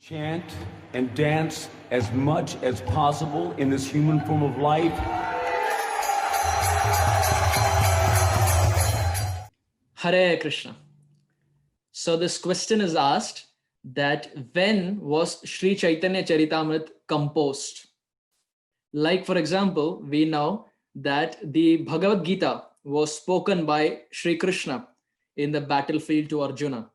Chant and dance as much as possible in this human form of life. Hare Krishna. So this question is asked that when was Sri Caitanya-caritāmṛta composed? Like, for example, we know that the Bhagavad Gita was spoken by Sri Krishna in the battlefield to Arjuna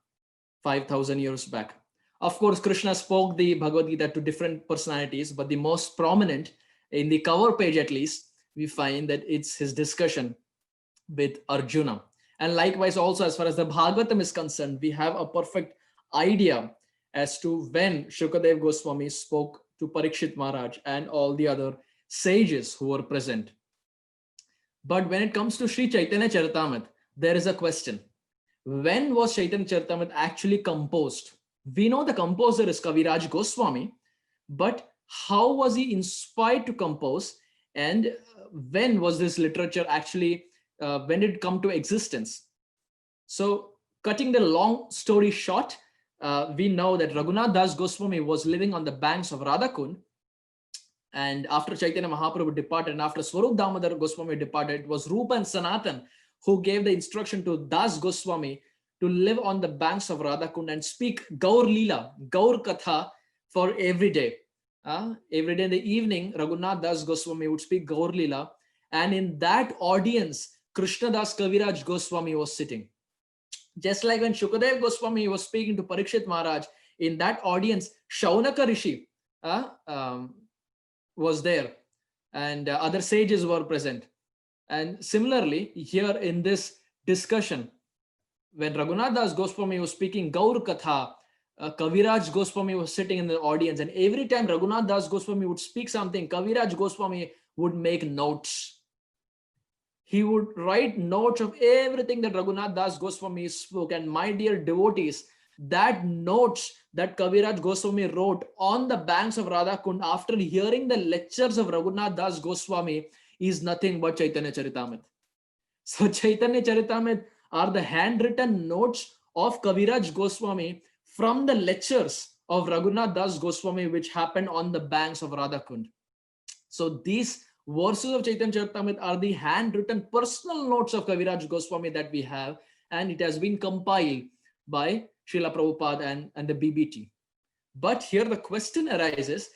5,000 years back. Of course, Krishna spoke the Bhagavad Gita to different personalities, but the most prominent, in the cover page at least, we find that it's his discussion with Arjuna. And likewise, also as far as the Bhagavatam is concerned, we have a perfect idea as to when Śakābda Goswami spoke to Parikshit Maharaj and all the other sages who were present. But when it comes to Sri Caitanya-caritāmṛta, there is a question. When was Caitanya-caritāmṛta actually composed? We know the composer is Kaviraja Goswami, but how was he inspired to compose, and when was this literature actually, when did it come to existence? So cutting the long story short, we know that Raghunath Das Goswami was living on the banks of Radhakund, and after Chaitanya Mahaprabhu departed and after Swarup Damodar Goswami departed, it was Rupa and Sanatan who gave the instruction to Das Goswami to live on the banks of Radhakund and speak Gaur Lila, Gaur Katha for every day. Every day in the evening, Raghunath Das Goswami would speak Gaur Lila, and in that audience, Krishna Das Kaviraj Goswami was sitting. Just like when Śukadeva Goswami was speaking to Parikshit Maharaj, in that audience, Shaunaka Rishi was there, and other sages were present. And similarly, here in this discussion, when Raghunath Das Goswami was speaking Gaur Katha, Kaviraj Goswami was sitting in the audience, and every time Raghunath Das Goswami would speak something, Kaviraj Goswami would make notes. He would write notes of everything that Raghunath Das Goswami spoke. And my dear devotees, that notes that Kaviraj Goswami wrote on the banks of Radhakund after hearing the lectures of Raghunath Das Goswami is nothing but Caitanya-caritāmṛta. So Caitanya-caritāmṛta are the handwritten notes of Kaviraj Goswami from the lectures of Raghunath Das Goswami, which happened on the banks of Radhakund. So these verses of Caitanya-caritāmṛta are the handwritten personal notes of Kaviraj Goswami that we have, and it has been compiled by Srila Prabhupada and the BBT. But here the question arises,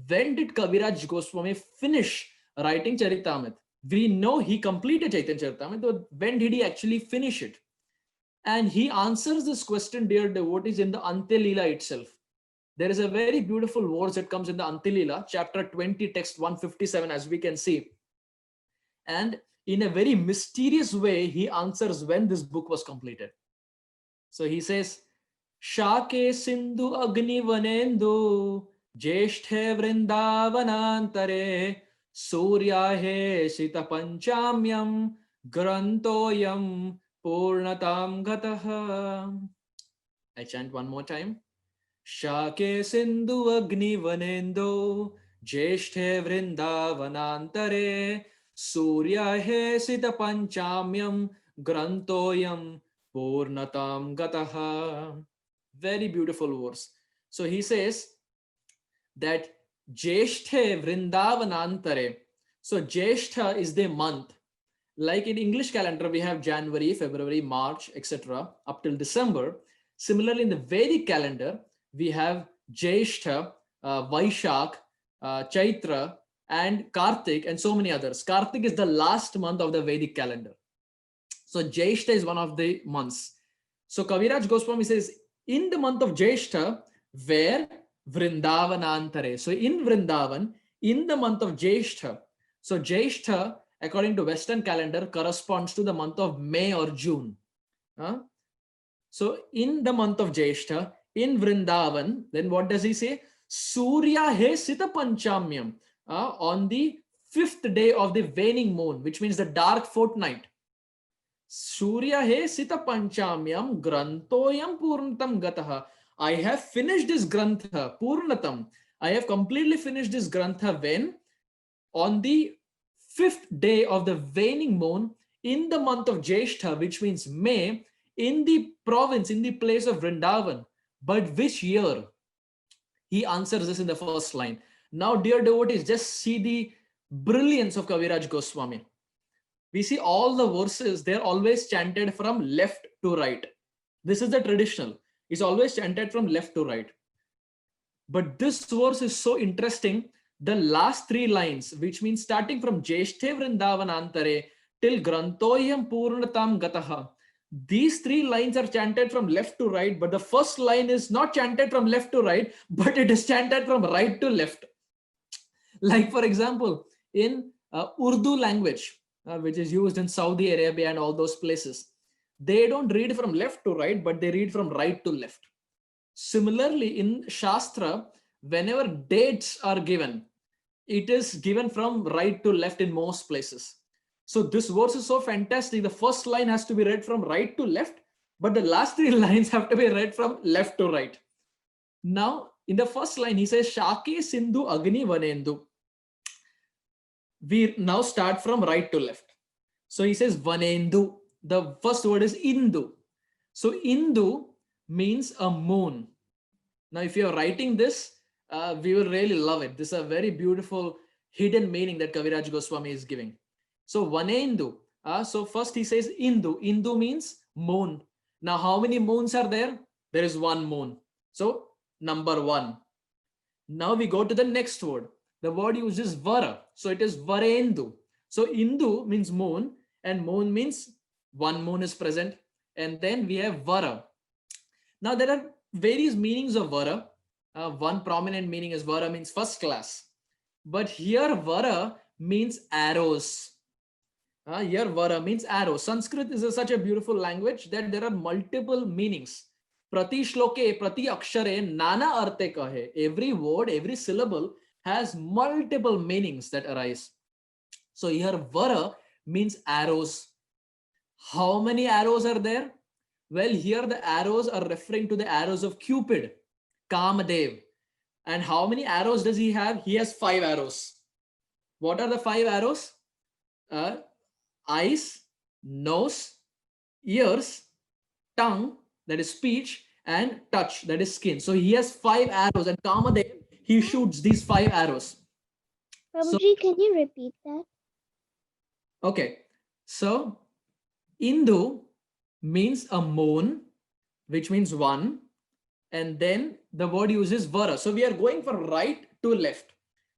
when did Kaviraj Goswami finish writing Charitamrita? We know he completed Caitanya-caritāmṛta, but when did he actually finish it? And he answers this question, dear devotees, in the Ante Lila itself. There is a very beautiful verse that comes in the Ante Lila, chapter 20, text 157, as we can see. And in a very mysterious way, he answers when this book was completed. So he says, śāke sindhu-agni-vāṇendau, jyaiṣṭhe vṛndāvana-antare, sūrya-ahe sita-pañcamyāṁ, grantho pūrṇatāṁ gataḥ. I chant one more time. śāke sindhu-agni-vāṇendau, jyaiṣṭhe vṛndāvana-antare, sūrya-ahe sita-pañcamyāṁ, grantho pūrṇatāṁ gataḥ. Very beautiful verse. So he says that jyaiṣṭhe vṛndāvana-antare. So Jyaiṣṭha is the month. Like in English calendar, we have January, February, March, etc. up till December. Similarly, in the Vedic calendar, we have Jyaiṣṭha, Vaishak, Chaitra, and Kartik, and so many others. Kartik is the last month of the Vedic calendar. So Jyaiṣṭha is one of the months. So Kaviraj Goswami says, in the month of Jyaiṣṭha, where vṛndāvana-antare. So in Vrindavan, in the month of Jyaiṣṭha. So Jyaiṣṭha, according to Western calendar, corresponds to the month of May or June. So in the month of Jyaiṣṭha, in Vrindavan, then what does he say? Sūrya-ahe sita-pañcamyāṁ, on the 5th day of the waning moon, which means the dark fortnight. Sūrya-ahe sita-pañcamyāṁ, grantho pūrṇatāṁ gataḥ. I have finished this grantha, pūrṇatāṁ. I have completely finished this grantha when? On the 5th day of the waning moon in the month of Jyaiṣṭha, which means May, in the province, in the place of Vrindavan. But which year? He answers this in the first line. Now, dear devotees, just see the brilliance of Kaviraja Goswami. We see all the verses, they're always chanted from left to right. This is the traditional. It's always chanted from left to right. But this verse is so interesting. The last three lines, which means starting from jyaiṣṭhe vṛndāvana-antare till grantho pūrṇatāṁ gataḥ, these three lines are chanted from left to right, but the first line is not chanted from left to right, but it is chanted from right to left. Like, for example, in Urdu language, which is used in Saudi Arabia and all those places, they don't read from left to right, but they read from right to left. Similarly, in Shastra, whenever dates are given, it is given from right to left in most places. So this verse is so fantastic. The first line has to be read from right to left, but the last three lines have to be read from left to right. Now, in the first line, he says, śāke sindhu-agni-vāṇendau. We now start from right to left. So he says, vāṇendau. The first word is Indu. So Indu means a moon. Now, if you're writing this, we will really love it. This is a very beautiful hidden meaning that Kaviraja Goswami is giving. So Vanindu. So first he says Indu. Indu means moon. Now, how many moons are there? There is one moon. So number one. Now we go to the next word. The word uses Vara. So it is Varendu. So Indu means moon, and moon means one moon is present. And then we have Vara. Now there are various meanings of Vara. One prominent meaning is Vara means first class. But here Vara means arrows. Here Vara means arrow. Sanskrit is such a beautiful language that there are multiple meanings. Prati shloke, prati akshare, nana arte kahe. Every word, every syllable has multiple meanings that arise. So here Vara means arrows. How many arrows are there? Well, here the arrows are referring to the arrows of Cupid, Kamadev. And how many arrows does he have? He has 5 arrows. What are the 5 arrows? Eyes, nose, ears, tongue, that is speech, and touch, that is skin. So he has 5 arrows, and Kamadev, he shoots these 5 arrows. Prabhuji, can you repeat that? Okay, so Indu means a moon, which means one, and then the word uses Vara. So we are going from right to left.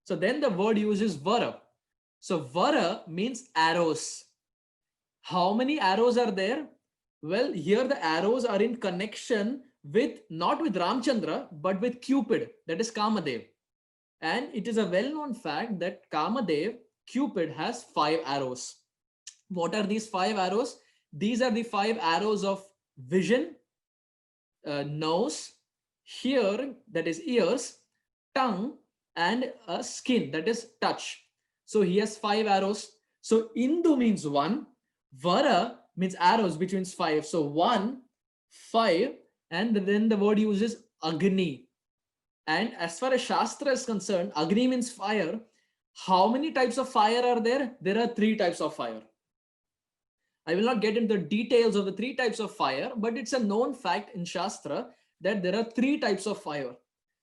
So then the word uses Vara. So Vara means arrows. How many arrows are there? Well, here the arrows are in connection with, not with Ramchandra, but with Cupid, that is Kamadev. And it is a well-known fact that Kamadev, Cupid, has 5 arrows. What are these 5 arrows? These are the 5 arrows of vision, nose, hearing, that is ears, tongue, and skin, that is touch. So he has 5 arrows. So Indu means 1, Vara means arrows, which means 5. So 1, 5, and then the word uses Agni. And as far as Shastra is concerned, Agni means fire. How many types of fire are there? There are 3 types of fire. I will not get into the details of the 3 types of fire, but it's a known fact in Shastra that there are 3 types of fire.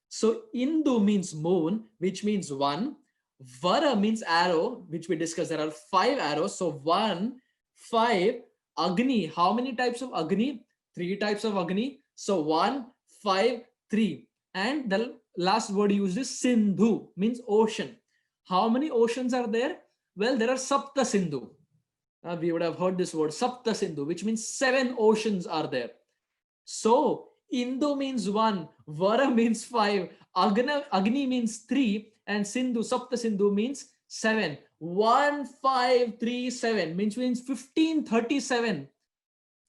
So Indu means moon, which means 1. Vara means arrow, which we discussed. There are 5 arrows. So 1, 5, Agni. How many types of Agni? 3 types of Agni. So 1, 5, 3. And the last word used is Sindhu, means ocean. How many oceans are there? Well, there are Sapta Sindhu. We would have heard this word, Sapta Sindhu, which means 7 oceans are there. So Indu means 1, Vara means 5, Agni means 3, and Sindhu, Sapta Sindhu means 7. 1, 5, 3, 7 means 1537.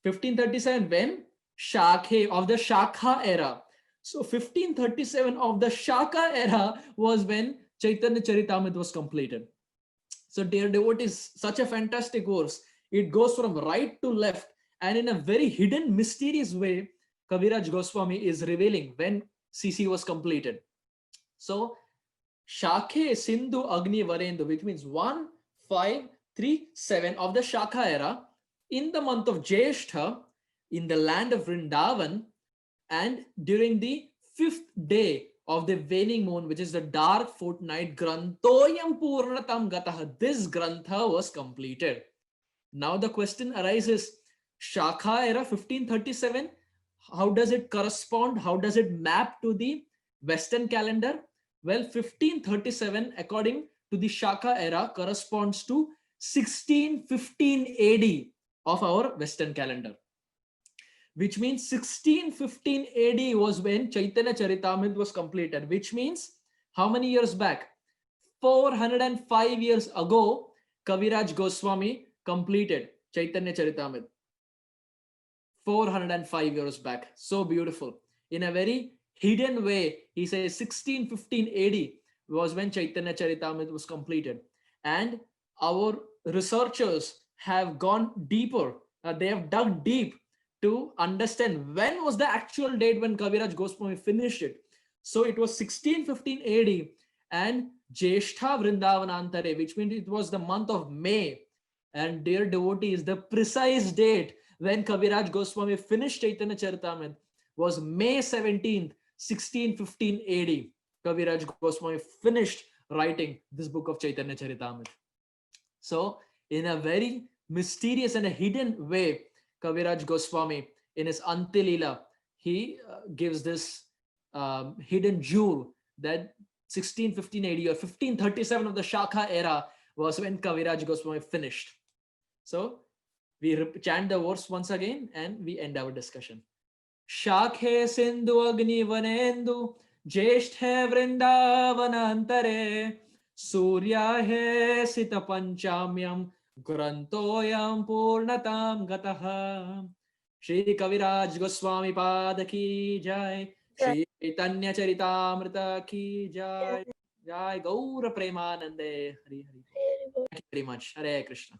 1537 when? Śāke, of the Shaka era. So 1537 of the Shaka era was when Caitanya-caritāmṛta was completed. So dear devotees, such a fantastic verse. It goes from right to left, and in a very hidden, mysterious way, Kaviraja Goswami is revealing when CC was completed. So Śāke sindhu-agni-vāṇendau, which means 1, 5, 3, 7 of the Shaka era, in the month of Jyaiṣṭha, in the land of Vṛndāvan, and during the 5th day of the waning moon, which is the dark fortnight, granthoyam pūrṇatāṁ gataḥ. This grantha was completed. Now the question arises, Shaka era 1537, how does it correspond? How does it map to the Western calendar? Well, 1537, according to the Shaka era, corresponds to 1615 AD of our Western calendar, which means 1615 AD was when Caitanya-caritāmṛta was completed, which means how many years back? 405 years ago, Kaviraja Goswami completed Caitanya-caritāmṛta. 405 years back. So beautiful. In a very hidden way, he says 1615 AD was when Caitanya-caritāmṛta was completed. And our researchers have gone deeper. They have dug deep to understand when was the actual date when Kaviraja Goswami finished it. So it was 1615 AD and Jyaiṣṭha vṛndāvana-antare, which means it was the month of May. And dear devotees, the precise date when Kaviraja Goswami finished Caitanya-caritāmṛta was May 17th, 1615 AD. Kaviraja Goswami finished writing this book of Caitanya-caritāmṛta. So in a very mysterious and a hidden way, Kaviraja Goswami in his Lila, he gives this hidden jewel that 1615 AD or 1537 of the Shaka era was when Kaviraja Goswami finished. So we chant the verse once again and we end our discussion. Śāke sindhu-agni-vāṇendau, jyaiṣṭhe vṛndāvana-antare, sūrya-ahe sita-pañcamyāṁ, grantho pūrṇatāṁ gataḥ. Shri Kaviraja Goswami Pada ki jai, Shri Caitanya-caritāmṛta ki jai, Jai Gaura Premanande. Hari Hari. Thank you very much. Hare Krishna.